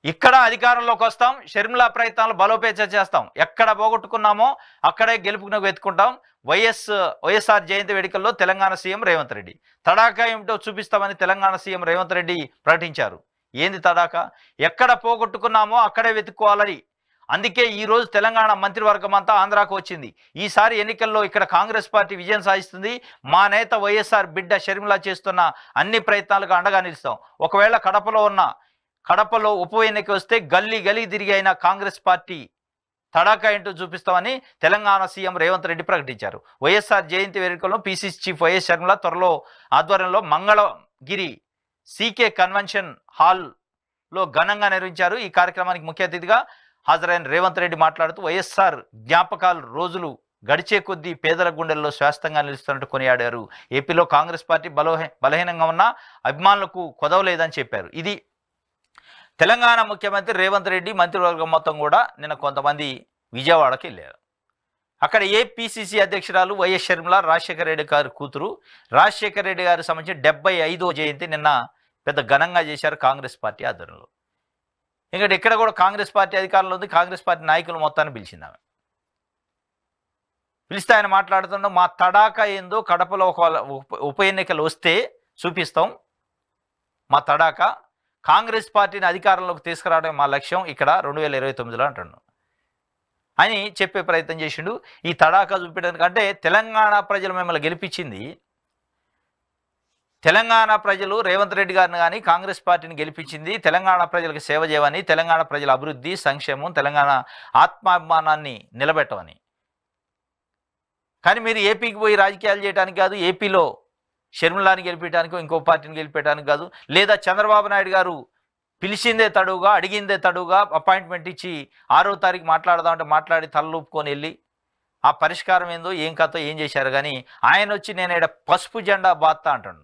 ఇక్కడ అధికారంలోకి వస్తాం, షర్మిల ప్రయత్నాలు బలోపేతం చేస్తాం, ఎక్కడ పోగొట్టుకున్నామో అక్కడే గెలుపుకు వెతుకుంటాం. వైఎస్ఆర్ జయంతి వేడుకల్లో తెలంగాణ సీఎం రేవంత్ రెడ్డి తడాకా ఏమిటో చూపిస్తామని తెలంగాణ సీఎం రేవంత్ రెడ్డి ప్రకటించారు. ఏంది తడాకా? ఎక్కడ పోగొట్టుకున్నామో అక్కడే వెతుక్కోవాలని. అందుకే ఈ రోజు తెలంగాణ మంత్రివర్గం అంతా ఆంధ్రాకు వచ్చింది. ఈసారి ఎన్నికల్లో ఇక్కడ కాంగ్రెస్ పార్టీ విజయం సాధిస్తుంది. మా నేత వైఎస్ఆర్ బిడ్డ షర్మిల చేస్తున్న అన్ని ప్రయత్నాలకు అండగా నిలుస్తాం. ఒకవేళ కడపలో ఉప ఎన్నిక వస్తే గల్లీ గల్లీ తిరిగి అయిన కాంగ్రెస్ పార్టీ తడాకా ఏంటో చూపిస్తామని తెలంగాణ సీఎం రేవంత్ రెడ్డి ప్రకటించారు. వైఎస్ఆర్ జయంతి వేడుకల్లో పీసీసీ చీఫ్ వైఎస్ షర్మిల త్వరలో ఆధ్వర్యంలో మంగళగిరి సీకే కన్వెన్షన్ హాల్లో ఘనంగా నిర్వహించారు. ఈ కార్యక్రమానికి ముఖ్య అతిథిగా హాజరైన రేవంత్ రెడ్డి మాట్లాడుతూ వైఎస్ఆర్ జ్ఞాపకాలు రోజులు గడిచే కొద్దీ పేదల గుండెల్లో శాశ్వతంగా నిలుస్తున్నట్టు కొనియాడారు. ఏపీలో కాంగ్రెస్ పార్టీ బలహీనంగా ఉన్న అభిమానులకు కొదవలేదని చెప్పారు. ఇది తెలంగాణ ముఖ్యమంత్రి రేవంత్ రెడ్డి మంత్రివర్గం మొత్తం కూడా నిన్న కొంతమంది విజయవాడకి వెళ్ళారు. అక్కడ ఏపీసీసీ అధ్యక్షురాలు వైఎస్ షర్మిల రాజశేఖర రెడ్డి గారి కూతురు రాజశేఖర రెడ్డి గారికి సంబంధించి 75వ జయంతి నిన్న పెద్ద ఘనంగా చేశారు కాంగ్రెస్ పార్టీ ఆధ్వర్యంలో. ఎందుకంటే ఇక్కడ కూడా కాంగ్రెస్ పార్టీ అధికారంలో ఉంది. కాంగ్రెస్ పార్టీ నాయకులు మొత్తాన్ని పిలిచింది ఆమె. పిలిస్తే ఆయన మాట్లాడుతుండో మా తడాకా ఏందో కడపలో ఒక ఉప ఎన్నికలు వస్తే చూపిస్తాం. మా తడాకా కాంగ్రెస్ పార్టీని అధికారంలోకి తీసుకురావడం మా లక్ష్యం ఇక్కడ 2029లో అంటాడు అని చెప్పే ప్రయత్నం చేసిండు. ఈ తడాకా చూపించడానికి అంటే తెలంగాణ ప్రజలు మిమ్మల్ని గెలిపించింది, తెలంగాణ ప్రజలు రేవంత్ రెడ్డి గారిని కానీ కాంగ్రెస్ పార్టీని గెలిపించింది తెలంగాణ ప్రజలకు సేవ చేయవని, తెలంగాణ ప్రజల అభివృద్ధి సంక్షేమం తెలంగాణ ఆత్మాభిమానాన్ని నిలబెట్టవని. కానీ మీరు ఏపీకి పోయి రాజకీయాలు చేయడానికి కాదు, ఏపీలో షర్మిలాని గెలిపించడానికి ఇంకో పార్టీని గెలిపించడానికి కాదు, లేదా చంద్రబాబు నాయుడు గారు పిలిచిందే తడువుగా అడిగిందే తడువుగా అపాయింట్మెంట్ ఇచ్చి 6వ తారీఖు మాట్లాడదామంటే మాట్లాడి తలలూపుకొని వెళ్ళి ఆ పరిష్కారం ఏందో ఏం కథో ఏం చేశారు. కానీ ఆయన వచ్చి నేను ఈడ పసుపు జెండా బాత్తా అంటాడు.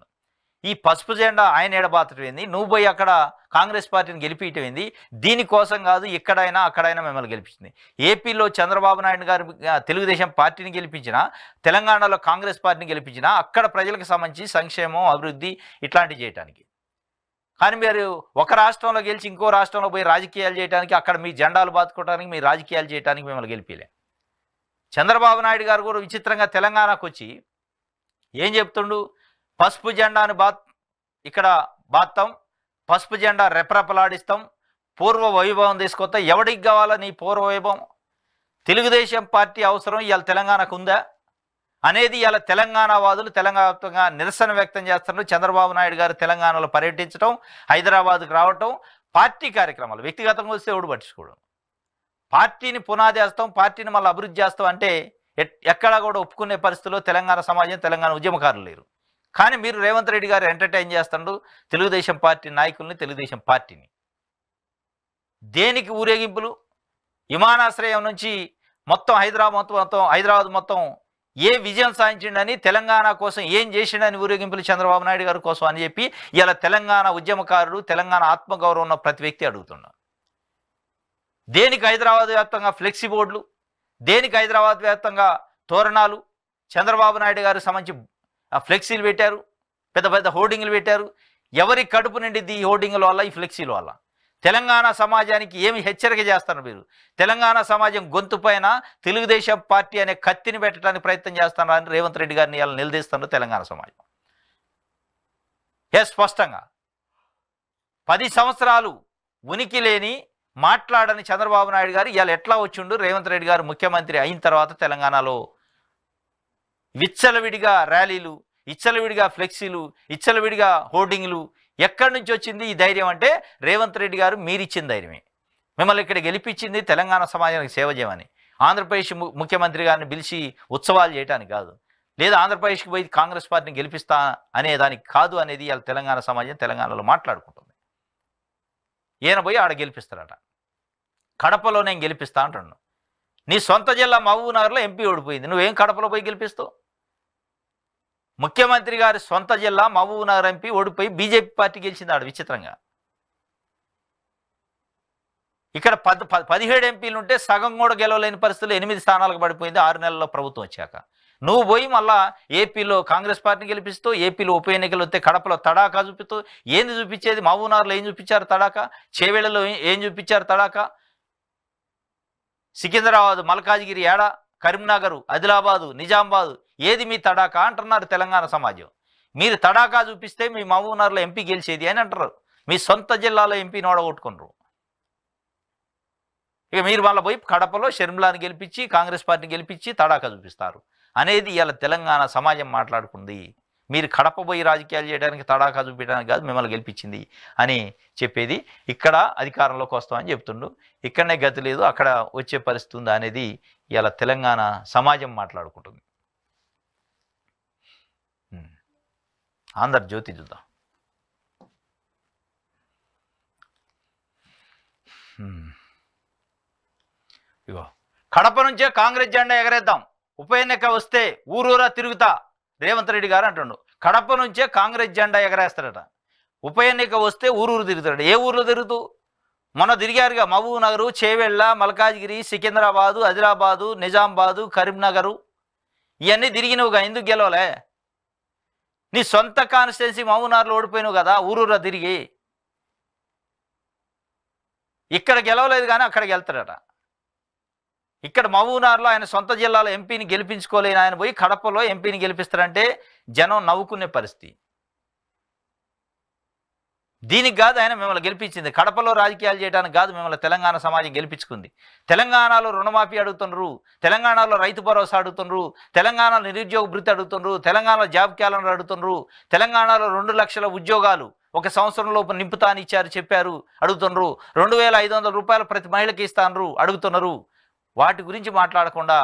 ఈ పసుపు జెండా ఆయన ఎడబాతటం ఏంది? నువ్వు పోయి అక్కడ కాంగ్రెస్ పార్టీని గెలిపించడం ఏంది? దీనికోసం కాదు, ఇక్కడైనా అక్కడైనా మిమ్మల్ని గెలిపించింది. ఏపీలో చంద్రబాబు నాయుడు గారు తెలుగుదేశం పార్టీని గెలిపించినా, తెలంగాణలో కాంగ్రెస్ పార్టీని గెలిపించినా అక్కడ ప్రజలకు సంబంధించి సంక్షేమం అభివృద్ధి ఇట్లాంటివి చేయడానికి. కానీ మీరు ఒక రాష్ట్రంలో గెలిచి ఇంకో రాష్ట్రంలో పోయి రాజకీయాలు చేయడానికి, అక్కడ మీ జెండాలు బాతుకోవడానికి, మీ రాజకీయాలు చేయడానికి మిమ్మల్ని గెలిపిలే. చంద్రబాబు నాయుడు గారు కూడా విచిత్రంగా తెలంగాణకు వచ్చి ఏం చెప్తుండు? పసుపు జెండాను ఇక్కడ బాత్తాం, పసుపు జెండా రెపరెపలాడిస్తాం, పూర్వ వైభవం తీసుకొస్తా. ఎవడికి కావాలా నీ పూర్వ వైభవం? తెలుగుదేశం పార్టీ అవసరం ఇవాళ తెలంగాణకు ఉందా అనేది ఇవాళ తెలంగాణ వాదులు తెలంగాణ వ్యాప్తంగా నిరసన వ్యక్తం చేస్తున్నారు. చంద్రబాబు నాయుడు గారు తెలంగాణలో పర్యటించడం, హైదరాబాద్కు రావటం, పార్టీ కార్యక్రమాలు వ్యక్తిగతంగా వస్తే ఎవడు పట్టించుకోవడం. పార్టీని పునాది వేస్తాం, పార్టీని మళ్ళీ అభివృద్ధి చేస్తాం అంటే ఎక్కడా కూడా ఒప్పుకునే పరిస్థితుల్లో తెలంగాణ సమాజం, తెలంగాణ ఉద్యమకారులు లేరు. కానీ మీరు రేవంత్ రెడ్డి గారు ఎంటర్టైన్ చేస్తాడు తెలుగుదేశం పార్టీ నాయకుల్ని, తెలుగుదేశం పార్టీని. దేనికి ఊరేగింపులు? విమానాశ్రయం నుంచి మొత్తం హైదరాబాద్ మొత్తం ఏ విజయం సాధించిండని, తెలంగాణ కోసం ఏం చేసిండని ఊరేగింపులు చంద్రబాబు నాయుడు గారి కోసం అని చెప్పి ఇలా తెలంగాణ ఉద్యమకారుడు, తెలంగాణ ఆత్మగౌరవం ఉన్న ప్రతి వ్యక్తి అడుగుతున్నారు. దేనికి హైదరాబాద్ వ్యాప్తంగా ఫ్లెక్సీ బోర్డులు, దేనికి హైదరాబాద్ వ్యాప్తంగా తోరణాలు, చంద్రబాబు నాయుడు గారికి సంబంధించి ఫ్లెక్సీలు పెట్టారు, పెద్ద పెద్ద హోర్డింగ్లు పెట్టారు. ఎవరి కడుపు నిండిద్ది ఈ హోర్డింగ్ల వల్ల, ఈ ఫ్లెక్సీల వల్ల? తెలంగాణ సమాజానికి ఏమి హెచ్చరిక చేస్తారు మీరు? తెలంగాణ సమాజం గొంతు పైన తెలుగుదేశం పార్టీ అనే కత్తిని పెట్టడానికి ప్రయత్నం చేస్తున్నారని రేవంత్ రెడ్డి గారిని ఇలా నిలదీస్తున్నారు తెలంగాణ సమాజం. స్పష్టంగా 10 సంవత్సరాలు ఉనికి లేని మాట్లాడని చంద్రబాబు నాయుడు గారు ఇవాళ ఎట్లా వచ్చిండు? రేవంత్ రెడ్డి గారు ముఖ్యమంత్రి అయిన తర్వాత తెలంగాణలో విచ్చలవిడిగా ర్యాలీలు, ఇచ్చలవిడిగా ఫ్లెక్సీలు, ఇచ్చలవిడిగా హోర్డింగ్లు. ఎక్కడి నుంచి వచ్చింది ఈ ధైర్యం? అంటే రేవంత్ రెడ్డి గారు మీరిచ్చిన ధైర్యమే. మిమ్మల్ని ఇక్కడ గెలిపించింది తెలంగాణ సమాజానికి సేవ చేయమని, ఆంధ్రప్రదేశ్ ముఖ్యమంత్రి గారిని పిలిచి ఉత్సవాలు చేయడానికి కాదు, లేదా ఆంధ్రప్రదేశ్కి పోయి కాంగ్రెస్ పార్టీని గెలిపిస్తా అనేదానికి కాదు అనేది ఇవాళ తెలంగాణ సమాజం తెలంగాణలో మాట్లాడుకుంటుంది. ఈయన పోయి ఆడ గెలిపిస్తారట. కడపలో నేను గెలిపిస్తా అంటున్నాను. నీ సొంత జిల్లా మహబూబ్నగర్లో ఎంపీ ఓడిపోయింది, నువ్వేం కడపలో పోయి గెలిపిస్తావు? ముఖ్యమంత్రి గారి సొంత జిల్లా మహబూబ్నగర్ ఎంపీ ఓడిపోయి బీజేపీ పార్టీ గెలిచింది ఆడ విచిత్రంగా. ఇక్కడ 17 ఎంపీలు ఉంటే సగం కూడా గెలవలేని పరిస్థితులు 8 స్థానాలకు పడిపోయింది 6 నెలల్లో ప్రభుత్వం వచ్చాక. నువ్వు పోయి మళ్ళా ఏపీలో కాంగ్రెస్ పార్టీని గెలిపిస్తూ ఏపీలో ఉప ఎన్నికలు వస్తే కడపలో తడాకా చూపిస్తూ ఏంది చూపించేది? మహబూబ్నగర్లో ఏం చూపించారు తడాకా? చేవేళ్లలో ఏం చూపించారు తడాకా? సికింద్రాబాద్, మల్కాజ్గిరి ఏడా, కరీంనగర్, ఆదిలాబాదు, నిజామాబాదు ఏది మీ తడాకా అంటున్నారు తెలంగాణ సమాజం. మీరు తడాకా చూపిస్తే మీ మహబూబ్నగర్లో ఎంపీ గెలిచేది అని అంటారు. మీ సొంత జిల్లాలో ఎంపీని ఓడగొట్టుకున్నారు. ఇక మీరు మళ్ళీ పోయి కడపలో షర్మిలాని గెలిపించి కాంగ్రెస్ పార్టీని గెలిపించి తడాకా చూపిస్తారు అనేది ఇలా తెలంగాణ సమాజం మాట్లాడుకుంది. మీరు కడప పోయి రాజకీయాలు చేయడానికి తడాకా చూపించడానికి కాదు మిమ్మల్ని గెలిపించింది అని చెప్పేది. ఇక్కడ అధికారంలోకి వస్తామని చెప్తుండు, ఇక్కడనే గతి లేదు, అక్కడ వచ్చే పరిస్థితి ఉందా అనేది ఇలా తెలంగాణ సమాజం మాట్లాడుకుంటుంది. ఆంధ్రజ్యోతి చూద్దాం. ఇగో, కడప నుంచే కాంగ్రెస్ జెండా ఎగరేద్దాం, ఉప ఎన్నిక వస్తే ఊరూరా తిరుగుతా రేవంత్ రెడ్డి గారు అంటుండు. కడప నుంచే కాంగ్రెస్ జెండా ఎగరేస్తాడట. ఉప ఎన్నిక వస్తే ఊరూరు తిరుగుతాడు. ఏ ఊర్లో తిరుగుతూ? మొన్న తిరిగారుగా మహబూబ్నగర్, చేవెళ్ళ, మల్కాజ్గిరి, సికింద్రాబాదు, ఆదిలాబాదు, నిజామాబాదు, కరీంనగర్ ఇవన్నీ తిరిగినవుగా. ఎందుకు గెలవలే? నీ సొంత కాన్స్టిట్యున్సీ మహబూబ్నగర్లో ఓడిపోయినావు కదా ఊరూరా తిరిగి. ఇక్కడ గెలవలేదు కానీ అక్కడికి వెళ్తాడట. ఇక్కడ మహబూబ్నగర్లో ఆయన సొంత జిల్లాలో ఎంపీని గెలిపించుకోలేని ఆయన పోయి కడపలో ఎంపీని గెలిపిస్తారంటే జనం నవ్వుకునే పరిస్థితి. దీనికి కాదు ఆయన మిమ్మల్ని గెలిపించింది. కడపలో రాజకీయాలు చేయడానికి కాదు మిమ్మల్ని తెలంగాణ సమాజం గెలిపించుకుంది. తెలంగాణలో రుణమాఫీ అడుగుతున్నారు, తెలంగాణలో రైతు భరోసా అడుగుతున్నారు, తెలంగాణలో నిరుద్యోగ భృతి అడుగుతున్నారు, తెలంగాణలో జాబ్ క్యాలెండర్ అడుగుతున్నారు, తెలంగాణలో 2 లక్షల ఉద్యోగాలు ఒక సంవత్సరంలోపు నింపుతా అని ఇచ్చారు చెప్పారు అడుగుతున్నారు, 2500 రూపాయలు ప్రతి మహిళకి ఇస్తాను అడుగుతున్నారు. వాటి గురించి మాట్లాడకుండా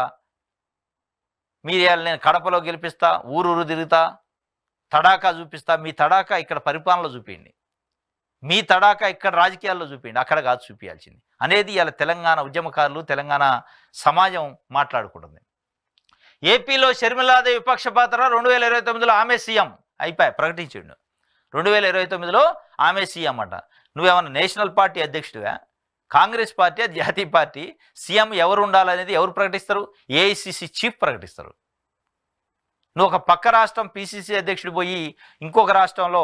మీరు నేను కడపలో గెలిపిస్తా, ఊరూరు తిరుగుతా, తడాకా చూపిస్తా. మీ తడాకా ఇక్కడ పరిపాలనలో చూపించండి, మీ తడాకా ఇక్కడ రాజకీయాల్లో చూపించండి, అక్కడ కాదు చూపించాల్సింది అనేది ఇలా తెలంగాణ ఉద్యమకారులు తెలంగాణ సమాజం మాట్లాడుకుంటుంది. ఏపీలో షర్మిలాదేవి విపక్ష పాత్ర 2029లో ఆమె సీఎం అయిపోయి ప్రకటించిండు. 2029లో ఆమె సీఎం అంట. నువ్వేమన్నా నేషనల్ పార్టీ అధ్యక్షుడివా? కాంగ్రెస్ పార్టీ జాతీయ పార్టీ సీఎం ఎవరు ఉండాలనేది ఎవరు ప్రకటిస్తారు? ఏఐసిసి చీఫ్ ప్రకటిస్తారు. నువ్వు ఒక పక్క రాష్ట్రం పిసిసి అధ్యక్షుడు పోయి ఇంకొక రాష్ట్రంలో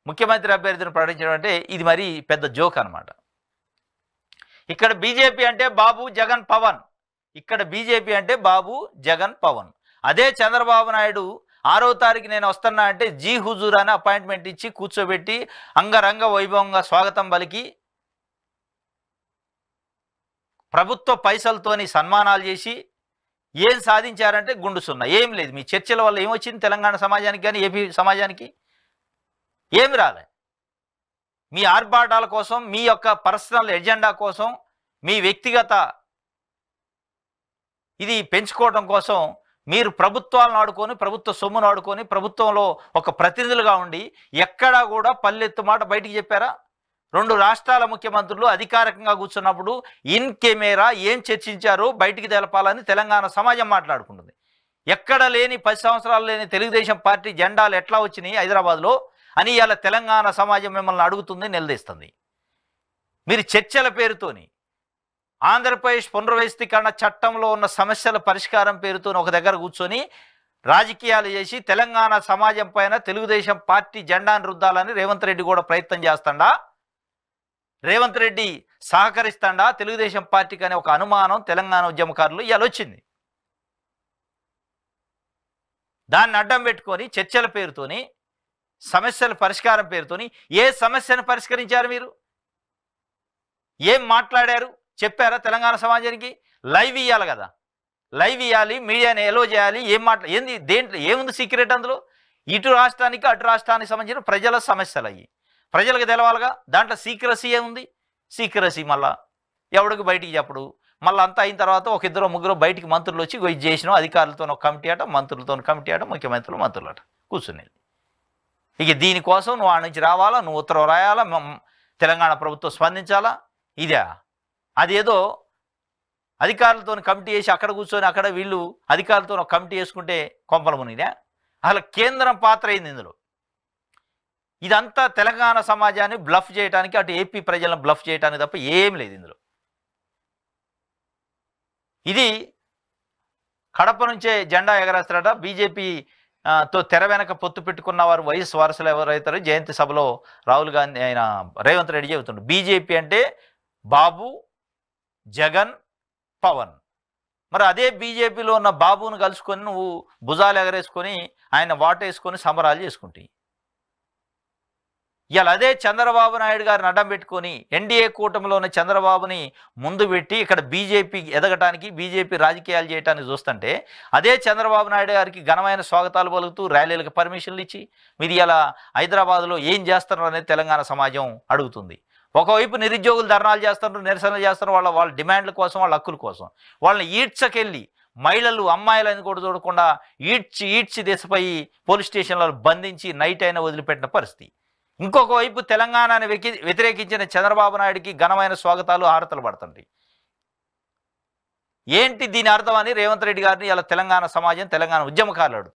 ముఖ్యమంత్రి అభ్యర్థిని ప్రకటించడం అంటే ఇది మరి పెద్ద జోక్ అనమాట. ఇక్కడ బీజేపీ అంటే బాబు జగన్ పవన్, ఇక్కడ బీజేపీ అంటే బాబు జగన్ పవన్. అదే చంద్రబాబు నాయుడు 6వ తారీఖు నేను వస్తున్నా అంటే జీ హుజూర్ అని అపాయింట్మెంట్ ఇచ్చి కూర్చోబెట్టి అంగరంగ వైభవంగా స్వాగతం పలికి ప్రభుత్వ పైసలతోని సన్మానాలు చేసి ఏం సాధించారంటే గుండు సున్నా. ఏం లేదు. మీ చర్చల వల్ల ఏమొచ్చింది తెలంగాణ సమాజానికి కానీ ఏపీ సమాజానికి? ఏమి రాలే. మీ ఆర్భాటాల కోసం, మీ యొక్క పర్సనల్ ఎజెండా కోసం, మీ వ్యక్తిగత ఇది పెంచుకోవడం కోసం మీరు ప్రభుత్వాలను ఆడుకొని, ప్రభుత్వ సొమ్మును ఆడుకొని, ప్రభుత్వంలో ఒక ప్రతినిధులుగా ఉండి ఎక్కడా కూడా పల్లెత్తు మాట బయటికి చెప్పారా? 2 రాష్ట్రాల ముఖ్యమంత్రులు అధికారికంగా కూర్చున్నప్పుడు ఇన్ కెమెరా ఏం చర్చించారో బయటికి తెలపాలని తెలంగాణ సమాజం మాట్లాడుకుంటుంది. ఎక్కడ లేని 10 సంవత్సరాలు లేని తెలుగుదేశం పార్టీ జెండాలు ఎట్లా వచ్చినాయి హైదరాబాద్లో అని ఇవాళ తెలంగాణ సమాజం మిమ్మల్ని అడుగుతుంది, నిలదీస్తుంది. మీరు చర్చల పేరుతోని ఆంధ్రప్రదేశ్ పునర్వ్యవస్థీకరణ చట్టంలో ఉన్న సమస్యల పరిష్కారం పేరుతో ఒక దగ్గర కూర్చొని రాజకీయాలు చేసి తెలంగాణ సమాజం పైన తెలుగుదేశం పార్టీ జెండాను రుద్దాలని రేవంత్ రెడ్డి కూడా ప్రయత్నం చేస్తాడా? రేవంత్ రెడ్డి సహకరిస్తాడా తెలుగుదేశం పార్టీకి అనే ఒక అనుమానం తెలంగాణ ఉద్యమకారులు ఇవాళ వచ్చింది. దాన్ని అడ్డం పెట్టుకొని చర్చల పేరుతోని, సమస్యల పరిష్కారం పేరుతోని ఏ సమస్యను పరిష్కరించారు? మీరు ఏం మాట్లాడారు? చెప్పారా తెలంగాణ సమాజానికి? లైవ్ ఇవ్వాలి కదా, లైవ్ ఇవ్వాలి, మీడియాని ఎలో చేయాలి. ఏంది దేంట్లో ఏముంది సీక్రెట్? అందులో ఇటు రాష్ట్రానికి అటు రాష్ట్రానికి సంబంధించిన ప్రజల సమస్యలు అయ్యి ప్రజలకు తెలవాలిగా. దాంట్లో సీక్రసీ ఏముంది? సీక్రసీ మళ్ళా ఎవడికి బయటికి చెప్పడు. మళ్ళీ అంతా అయిన తర్వాత ఒక 2-3 బయటికి మంత్రులు వచ్చి ఇది చేసినాం, అధికారులతో ఒక కమిటీ అట, మంత్రులతో కమిటీ అట, ముఖ్యమంత్రులు మంత్రులు అట కూర్చునేది. ఇక దీనికోసం నువ్వు ఆ నుంచి రావాలా, నువ్వు ఉత్తరం రాయాలా, తెలంగాణ ప్రభుత్వం స్పందించాలా. ఇదే అదేదో అధికారులతో కమిటీ వేసి అక్కడ కూర్చొని అక్కడ వీళ్ళు అధికారులతో ఒక కమిటీ వేసుకుంటే కొంపల మునిగినా? అసలు కేంద్రం పాత్ర అయింది ఇందులో. ఇదంతా తెలంగాణ సమాజాన్ని బ్లఫ్ చేయడానికి, అటు ఏపీ ప్రజలను బ్లఫ్ చేయడానికి తప్ప ఏం లేదు ఇందులో. ఇది కడప నుంచే జెండా ఎగరేస్తారట. బీజేపీ తో తెర వెనక పొత్తు పెట్టుకున్న వారు వైఎస్ వారసులు ఎవరైతారో జయంతి సభలో రాహుల్ గాంధీ ఆయన రేవంత్ రెడ్డి చెబుతుండు. బీజేపీ అంటే బాబు, జగన్, పవన్. మరి అదే బీజేపీలో ఉన్న బాబును కలుసుకొని నువ్వు భుజాలు ఎగరేసుకొని ఆయన వాటేసుకొని సంబరాలు చేసుకుంటాయి. ఇవాళ అదే చంద్రబాబు నాయుడు గారిని అడ్డం పెట్టుకొని ఎన్డీఏ కూటమిలో ఉన్న చంద్రబాబుని ముందు పెట్టి ఇక్కడ బీజేపీ ఎదగటానికి, బీజేపీ రాజకీయాలు చేయడానికి చూస్తుంటే అదే చంద్రబాబు నాయుడు గారికి ఘనమైన స్వాగతాలు పలుకుతూ ర్యాలీలకు పర్మిషన్లు ఇచ్చి మీరు ఇలా హైదరాబాద్లో ఏం చేస్తున్నారు అనేది తెలంగాణ సమాజం అడుగుతుంది. ఒకవైపు నిరుద్యోగులు ధర్నాలు చేస్తున్నారు, నిరసనలు చేస్తున్నారు, వాళ్ళ డిమాండ్ల కోసం, వాళ్ళ హక్కుల కోసం. వాళ్ళని ఈడ్చకెళ్ళి మహిళలు, అమ్మాయిలని కూడా చూడకుండా ఈడ్చి దిశపోయి పోలీస్ స్టేషన్లలో బంధించి నైట్ అయినా వదిలిపెట్టిన పరిస్థితి. ఇంకొక వైపు తెలంగాణని వ్యతిరేకించిన చంద్రబాబు నాయుడికి ఘనమైన స్వాగతాలు, హారతలు పడుతుంది. ఏంటి దీని అర్థం అని రేవంత్ రెడ్డి గారిని ఇలా తెలంగాణ సమాజం, తెలంగాణ ఉద్యమకారులు